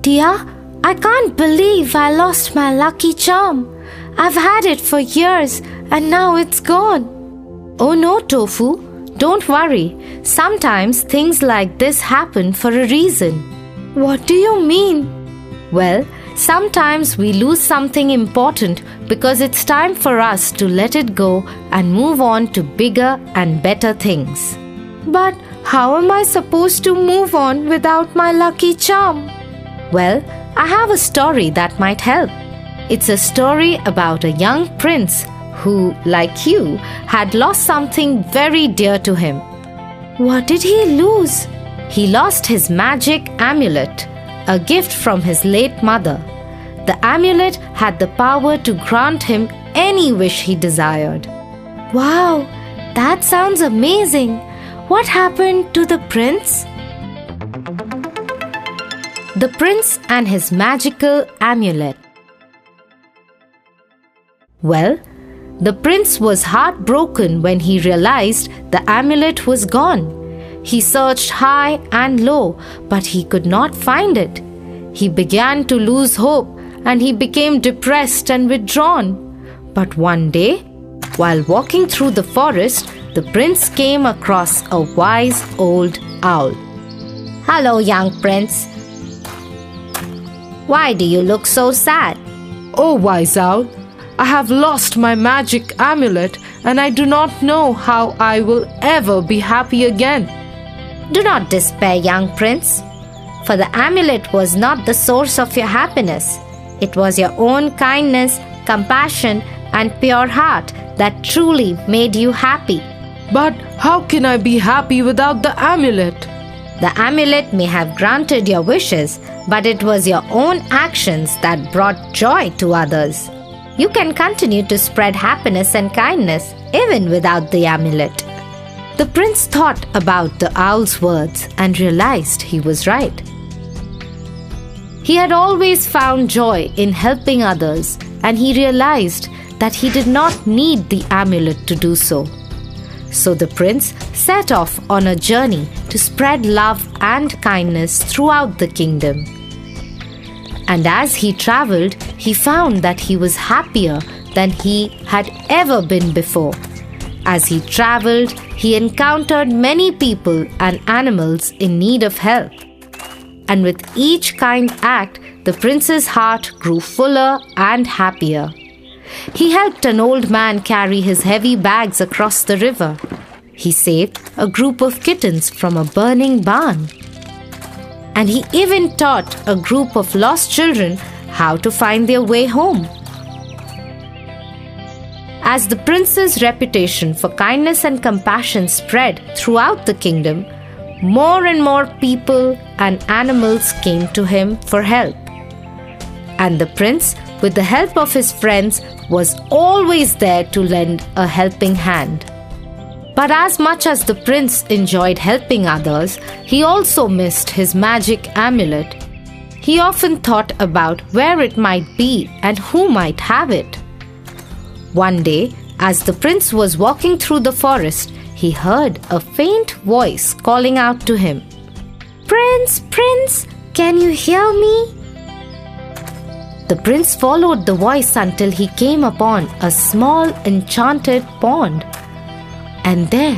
Dear, I can't believe I lost my lucky charm. I've had it for years and now it's gone. Oh no, Tofu, don't worry. Sometimes things like this happen for a reason. What do you mean? Well, sometimes we lose something important because it's time for us to let it go and move on to bigger and better things. But how am I supposed to move on without my lucky charm? Well, I have a story that might help. It's a story about a young prince who, like you, had lost something very dear to him. What did he lose? He lost his magic amulet, a gift from his late mother. The amulet had the power to grant him any wish he desired. Wow, that sounds amazing. What happened to the prince? The prince and his magical amulet. Well, the prince was heartbroken when he realized the amulet was gone. He searched high and low, but he could not find it. He began to lose hope and he became depressed and withdrawn. But one day, while walking through the forest, the prince came across a wise old owl. Hello, young prince. Why do you look so sad? Oh, wise owl, I have lost my magic amulet and I do not know how I will ever be happy again. Do not despair, young prince, for the amulet was not the source of your happiness. It was your own kindness, compassion, and pure heart that truly made you happy. But how can I be happy without the amulet? The amulet may have granted your wishes, but it was your own actions that brought joy to others. You can continue to spread happiness and kindness even without the amulet. The prince thought about the owl's words and realized he was right. He had always found joy in helping others, and he realized that he did not need the amulet to do so. So the prince set off on a journey to spread love and kindness throughout the kingdom. And as he traveled, he found that he was happier than he had ever been before. As he traveled, he encountered many people and animals in need of help. And with each kind act, the prince's heart grew fuller and happier. He helped an old man carry his heavy bags across the river. He saved a group of kittens from a burning barn. And he even taught a group of lost children how to find their way home. As the prince's reputation for kindness and compassion spread throughout the kingdom, more and more people and animals came to him for help. And the prince, with the help of his friends, was always there to lend a helping hand. But as much as the prince enjoyed helping others, he also missed his magic amulet. He often thought about where it might be and who might have it. One day, as the prince was walking through the forest, he heard a faint voice calling out to him. "Prince, Prince, can you hear me?" The prince followed the voice until he came upon a small enchanted pond. And there,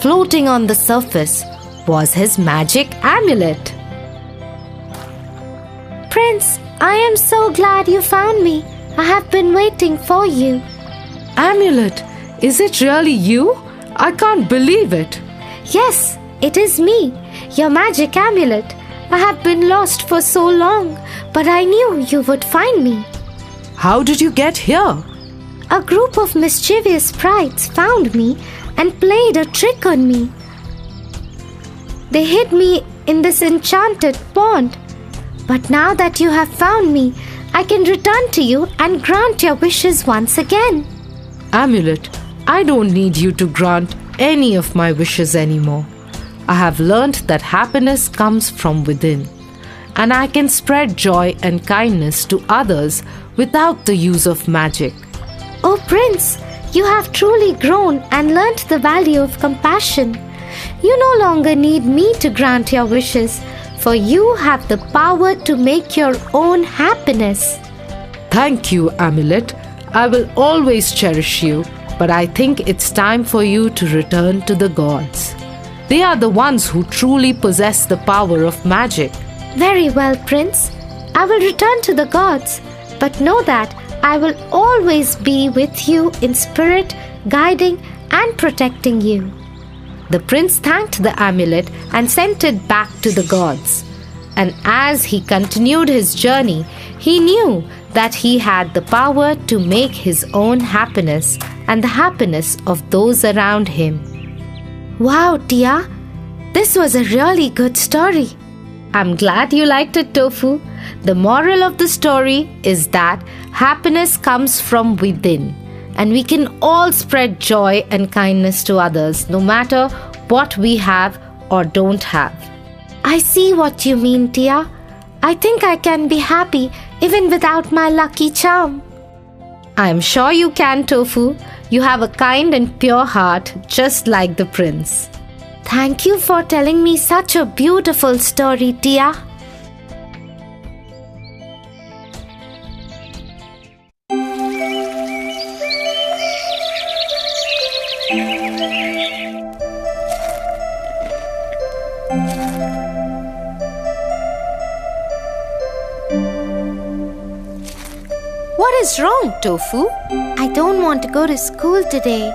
floating on the surface, was his magic amulet. "Prince, I am so glad you found me. I have been waiting for you." Amulet? Is it really you? I can't believe it. "Yes, it is me, your magic amulet. I have been lost for so long, but I knew you would find me." How did you get here? A group of mischievous sprites found me and played a trick on me. They hid me in this enchanted pond. But now that you have found me, I can return to you and grant your wishes once again. Amulet, I don't need you to grant any of my wishes anymore. I have learned that happiness comes from within, and I can spread joy and kindness to others without the use of magic. Oh Prince, you have truly grown and learnt the value of compassion. You no longer need me to grant your wishes, for you have the power to make your own happiness. Thank you, Amulet. I will always cherish you, but I think it's time for you to return to the gods. They are the ones who truly possess the power of magic. Very well, Prince. I will return to the gods, but know that I will always be with you in spirit, guiding and protecting you. The prince thanked the amulet and sent it back to the gods. And as he continued his journey, he knew that he had the power to make his own happiness and the happiness of those around him. Wow, Tia, this was a really good story. I'm glad you liked it, Tofu. The moral of the story is that happiness comes from within, and we can all spread joy and kindness to others, no matter what we have or don't have. I see what you mean, Tia. I think I can be happy even without my lucky charm. I'm sure you can, Tofu. You have a kind and pure heart, just like the prince. Thank you for telling me such a beautiful story, Tia. What is wrong, Tofu? I don't want to go to school today.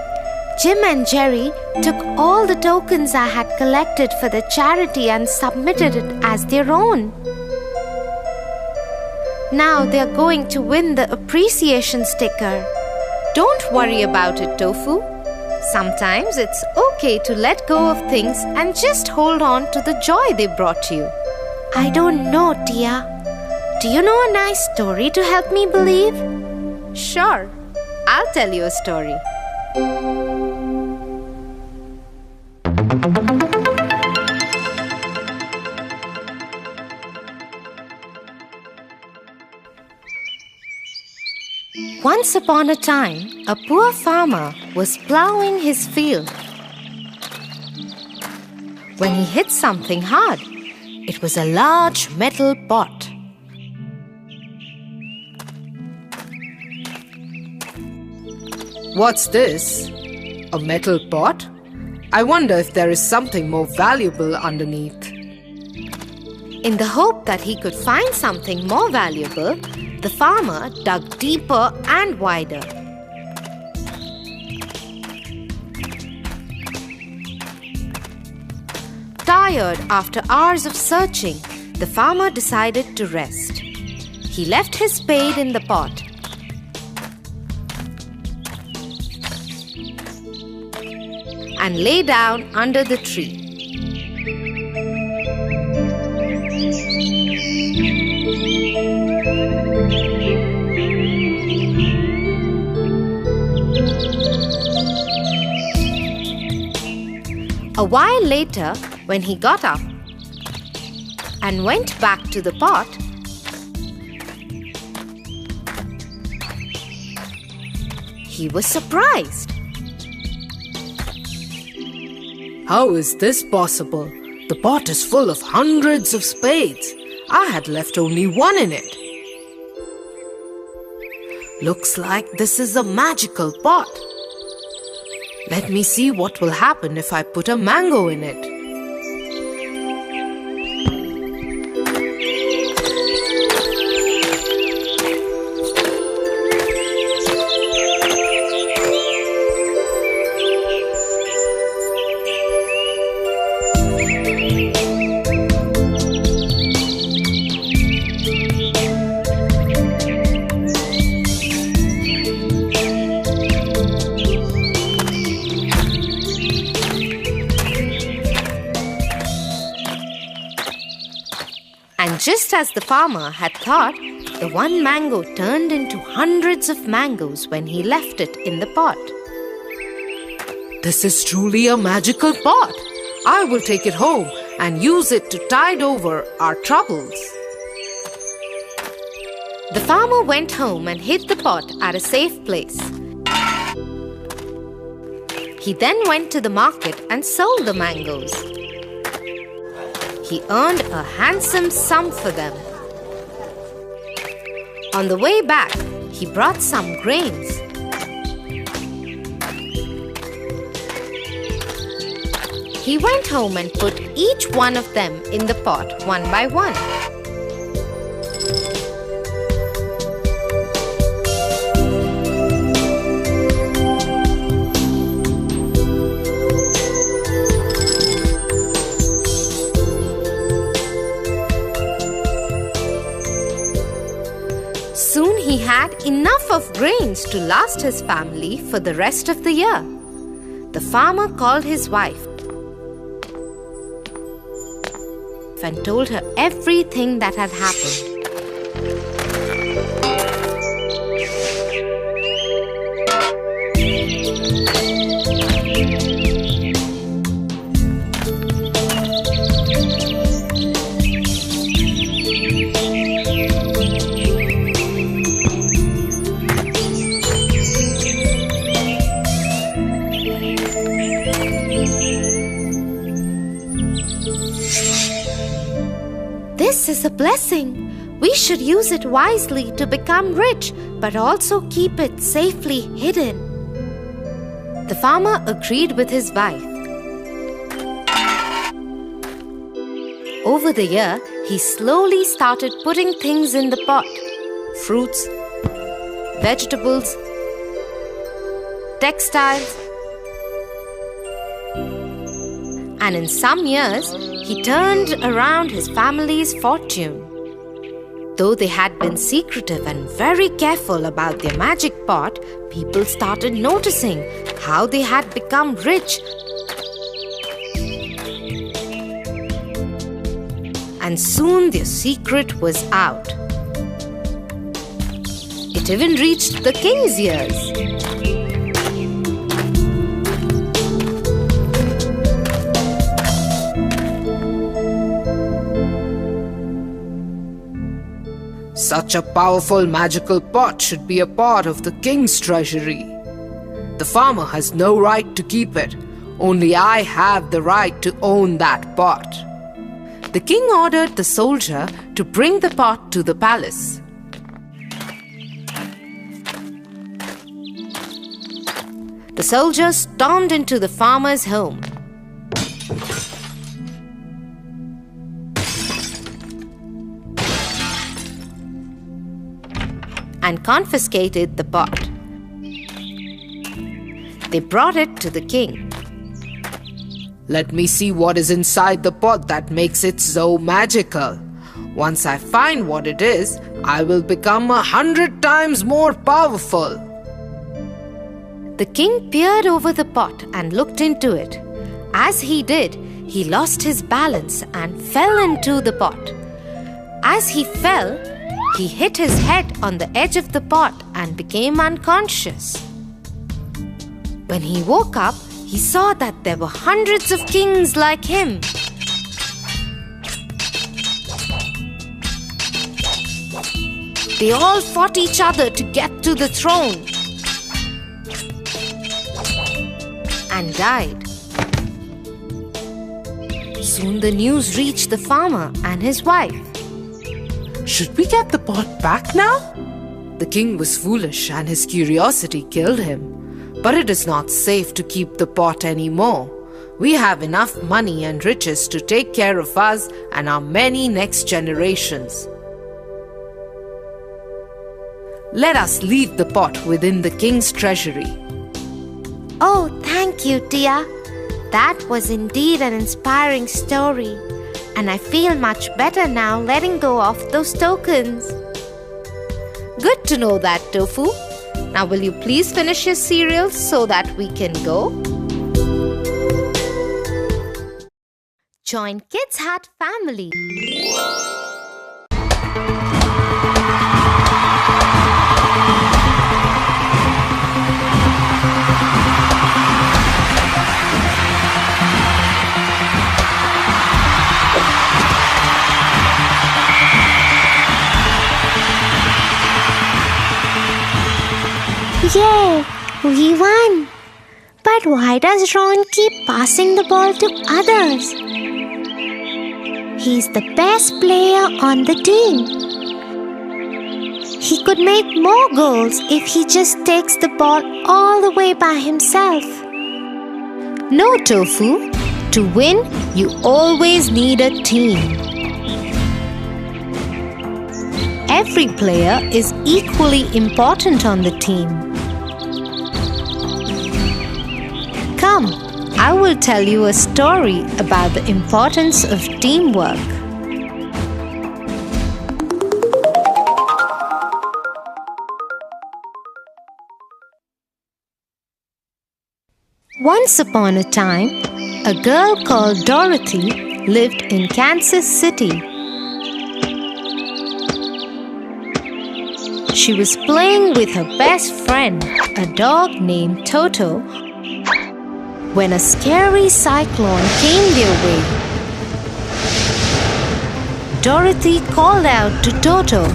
Jim and Jerry took all the tokens I had collected for the charity and submitted it as their own. Now they are going to win the appreciation sticker. Don't worry about it, Tofu. Sometimes it's okay to let go of things and just hold on to the joy they brought you. I don't know, Tia. Do you know a nice story to help me believe? Sure, I'll tell you a story. Once upon a time, a poor farmer was plowing his field when he hit something hard. It was a large metal pot. What's this? A metal pot? I wonder if there is something more valuable underneath. In the hope that he could find something more valuable, the farmer dug deeper and wider. Tired after hours of searching, the farmer decided to rest. He left his spade in the pot. And lay down under the tree. A while later, when he got up and went back to the pot, he was surprised. How is this possible? The pot is full of hundreds of spades. I had left only one in it. Looks like this is a magical pot. Let me see what will happen if I put a mango in it. And just as the farmer had thought, the one mango turned into hundreds of mangoes when he left it in the pot. This is truly a magical pot. I will take it home and use it to tide over our troubles. The farmer went home and hid the pot at a safe place. He then went to the market and sold the mangoes. he earned a handsome sum for them. On the way back, he brought some grains. He went home and put each one of them in the pot one by one. Soon he had enough of grains to last his family for the rest of the year. The farmer called his wife and told her everything that had happened. This is a blessing. We should use it wisely to become rich, but also keep it safely hidden. The farmer agreed with his wife. Over the year, he slowly started putting things in the pot: fruits, vegetables, textiles. And in some years, he turned around his family's fortune. Though they had been secretive and very careful about their magic pot, people started noticing how they had become rich. And soon their secret was out. It even reached the king's ears. Such a powerful magical pot should be a part of the king's treasury. The farmer has no right to keep it. Only I have the right to own that pot. The king ordered the soldier to bring the pot to the palace. The soldier stormed into the farmer's home. And confiscated the pot. They brought it to the king. Let me see what is inside the pot that makes it so magical. Once I find what it is, I will become 100 times more powerful. The king peered over the pot and looked into it. As he did, he lost his balance and fell into the pot. As he fell, he hit his head on the edge of the pot and became unconscious. When he woke up, he saw that there were hundreds of kings like him. They all fought each other to get to the throne and died. Soon the news reached the farmer and his wife. Should we get the pot back now? The king was foolish and his curiosity killed him. But it is not safe to keep the pot anymore. We have enough money and riches to take care of us and our many next generations. Let us leave the pot within the king's treasury. Oh, thank you, Tia. That was indeed an inspiring story. And I feel much better now letting go of those tokens. Good to know that, Tofu. Now will you please finish your cereal so that we can go? Join Kids Hut family. Yay! We won! But why does Ron keep passing the ball to others? He's the best player on the team. He could make more goals if he just takes the ball all the way by himself. No, Tofu. To win, you always need a team. Every player is equally important on the team. Come, I will tell you a story about the importance of teamwork. Once upon a time, a girl called Dorothy lived in Kansas City. She was playing with her best friend, a dog named Toto, when a scary cyclone came their way. Dorothy called out to Toto,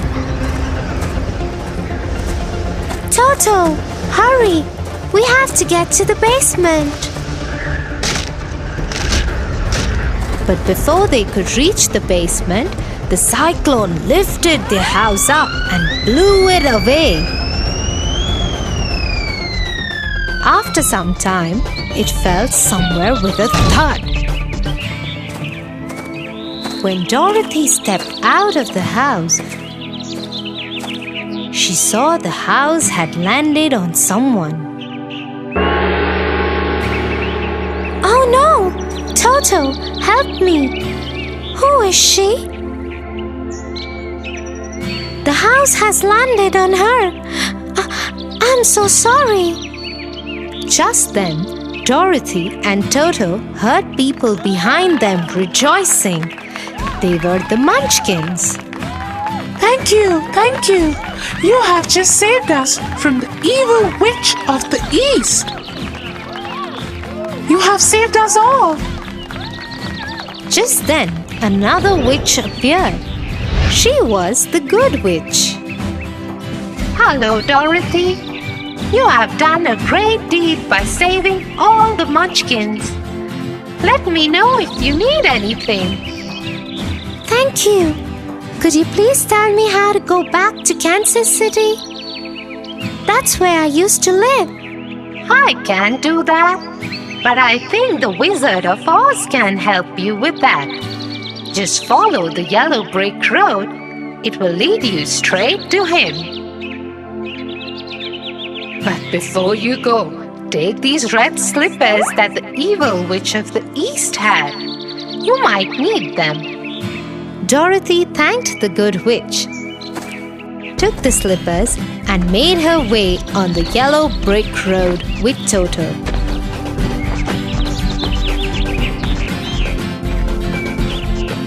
Toto, hurry! We have to get to the basement. But before they could reach the basement, the cyclone lifted their house up and blew it away. After some time, it fell somewhere with a thud. When Dorothy stepped out of the house, she saw the house had landed on someone. Oh no! Toto, help me! Who is she? The house has landed on her. I'm so sorry. Just then, Dorothy and Toto heard people behind them rejoicing. They were the Munchkins. Thank you, thank you. You have just saved us from the evil witch of the East. You have saved us all. Just then, another witch appeared. She was the Good Witch. Hello, Dorothy. You have done a great deed by saving all the Munchkins. Let me know if you need anything. Thank you. Could you please tell me how to go back to Kansas City? That's where I used to live. I can't do that, but I think the Wizard of Oz can help you with that. Just follow the yellow brick road. It will lead you straight to him. But before you go, take these red slippers that the evil witch of the East had. You might need them. Dorothy thanked the Good Witch, took the slippers, and made her way on the yellow brick road with Toto.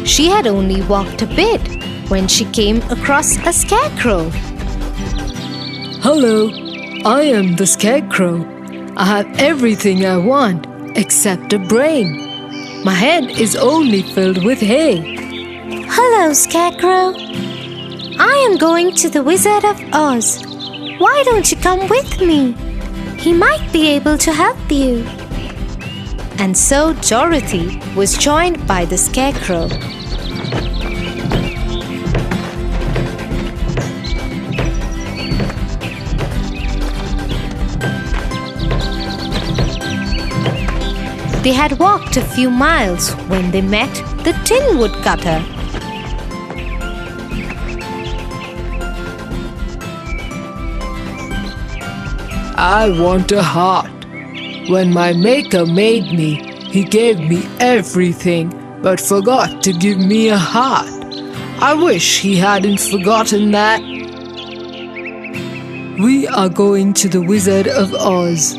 She had only walked a bit when she came across a scarecrow. Hello, I am the Scarecrow. I have everything I want except a brain. My head is only filled with hay. Hello, Scarecrow. I am going to the Wizard of Oz. Why don't you come with me? He might be able to help you. And so Dorothy was joined by the Scarecrow. They had walked a few miles when they met the Tin Woodcutter. I want a heart. When my maker made me, he gave me everything, but forgot to give me a heart. I wish he hadn't forgotten that. We are going to the Wizard of Oz.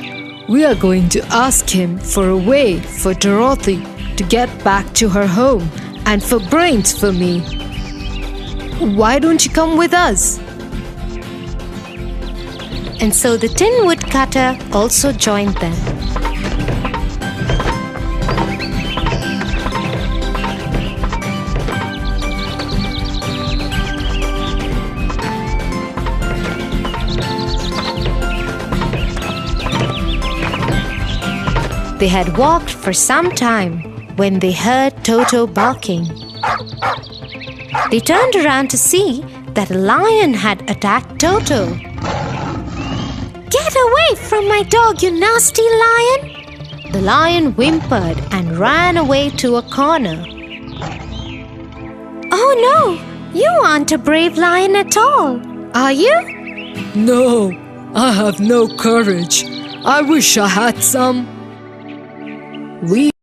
We are going to ask him for a way for Dorothy to get back to her home and for brains for me. Why don't you come with us? And so the Tin Woodcutter also joined them. They had walked for some time when they heard Toto barking. They turned around to see that a lion had attacked Toto. "Get away from my dog, you nasty lion!" The lion whimpered and ran away to a corner. "Oh no! You aren't a brave lion at all, are you?" No, I have no courage. I wish I had some. We